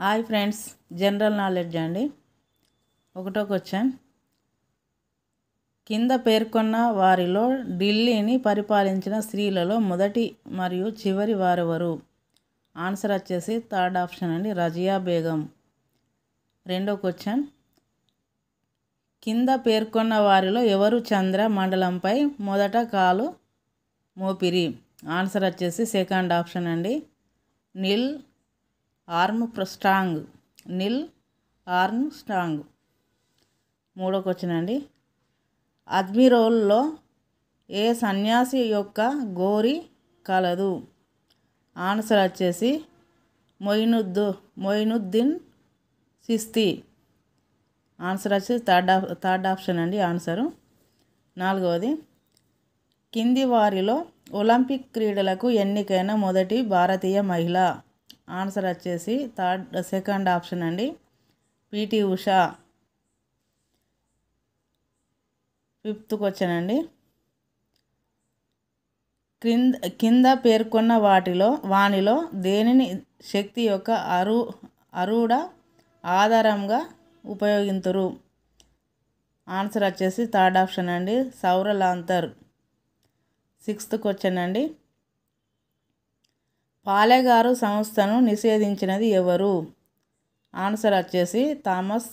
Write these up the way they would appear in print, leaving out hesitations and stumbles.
Hi friends, general knowledge అండి. ఒకటో question, కింద పేర్కొన్న వారిలో ఢిల్లీని పరిపాలించిన స్త్రీలలో మొదటి మరియు చివరి వారెవరు? ఆన్సర్ వచ్చేసి థర్డ్ ఆప్షన్ అండి, రజియా బేగం. రెండో క్వశ్చన్, కింద పేర్కొన్న వారిలో ఎవరు చంద్ర మండలంపై మొదట కాలు మోపిరి? ఆన్సర్ వచ్చేసి సెకండ్ ఆప్షన్ అండి, నీల్ ఆర్మ్స్ట్రాంగ్. నీల్ ఆర్మ్స్ట్రాంగ్. మూడో క్వశ్చన్ అండి, అజ్మీర్లో ఏ సన్యాసి యొక్క గోరి కలదు? ఆన్సర్ వచ్చేసి మొయినుద్దీన్ చిస్తీ. ఆన్సర్ వచ్చేసి థర్డ్ ఆప్షన్ అండి ఆన్సరు. నాలుగవది, కింది వారిలో ఒలింపిక్ క్రీడలకు ఎన్నికైన మొదటి భారతీయ మహిళ? ఆన్సర్ వచ్చేసి సెకండ్ ఆప్షన్ అండి, పిటి ఉషా. ఫిఫ్త్ క్వశ్చన్ అండి, కింద పేర్కొన్న వానిలో దేనిని శక్తి యొక్క అరూఢ ఆధారంగా ఉపయోగింతురు? ఆన్సర్ వచ్చేసి థర్డ్ ఆప్షన్ అండి, సౌర లాంతర్. సిక్స్త్ క్వశ్చన్ అండి, పాలెగారు సంస్థను నిషేధించినది ఎవరు? ఆన్సర్ వచ్చేసి థామస్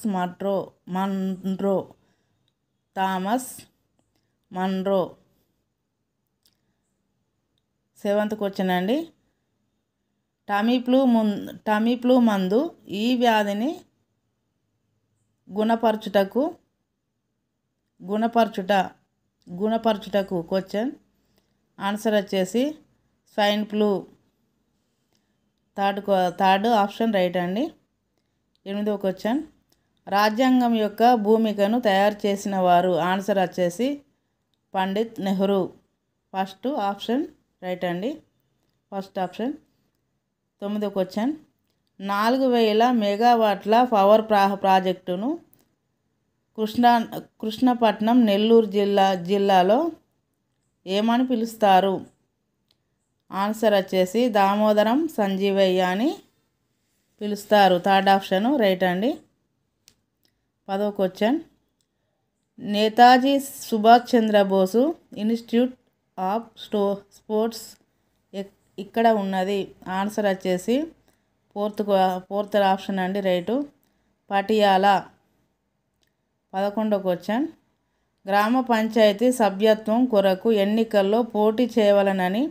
మన్రో. సెవెంత్ క్వశ్చన్ అండి, టమీఫ్లూ మందు ఈ వ్యాధిని గుణపరచుటకు క్వశ్చన్. ఆన్సర్ వచ్చేసి swine flu. Third option right అండి. ఎనిమిదవ క్వశ్చన్, రాజ్యాంగం యొక్క భూమికను తయారు చేసిన వారు? ఆన్సర్ వచ్చేసి Pandit Nehru. First option right అండి, ఫస్ట్ ఆప్షన్. తొమ్మిదవ క్వశ్చన్, 4000 మెగావాట్ల పవర్ ప్రాజెక్టును కృష్ణపట్నం నెల్లూరు జిల్లాలో ఏమని పిలుస్తారు? ఆన్సర్ వచ్చేసి దామోదరం సంజీవయ్య అని పిలుస్తారు. థర్డ్ ఆప్షన్ రైట్ అండి. 10వ question, Netaji Subhash Chandra Bose institute of sports ఇక్కడ ఉన్నది? ఆన్సర్ వచ్చేసి ఫోర్త్ ఆప్షన్ అండి రైటు, పటియాలా. 11వ క్వశ్చన్, గ్రామ పంచాయతీ సభ్యత్వం కొరకు ఎన్నికల్లో పోటీ చేయవలెనని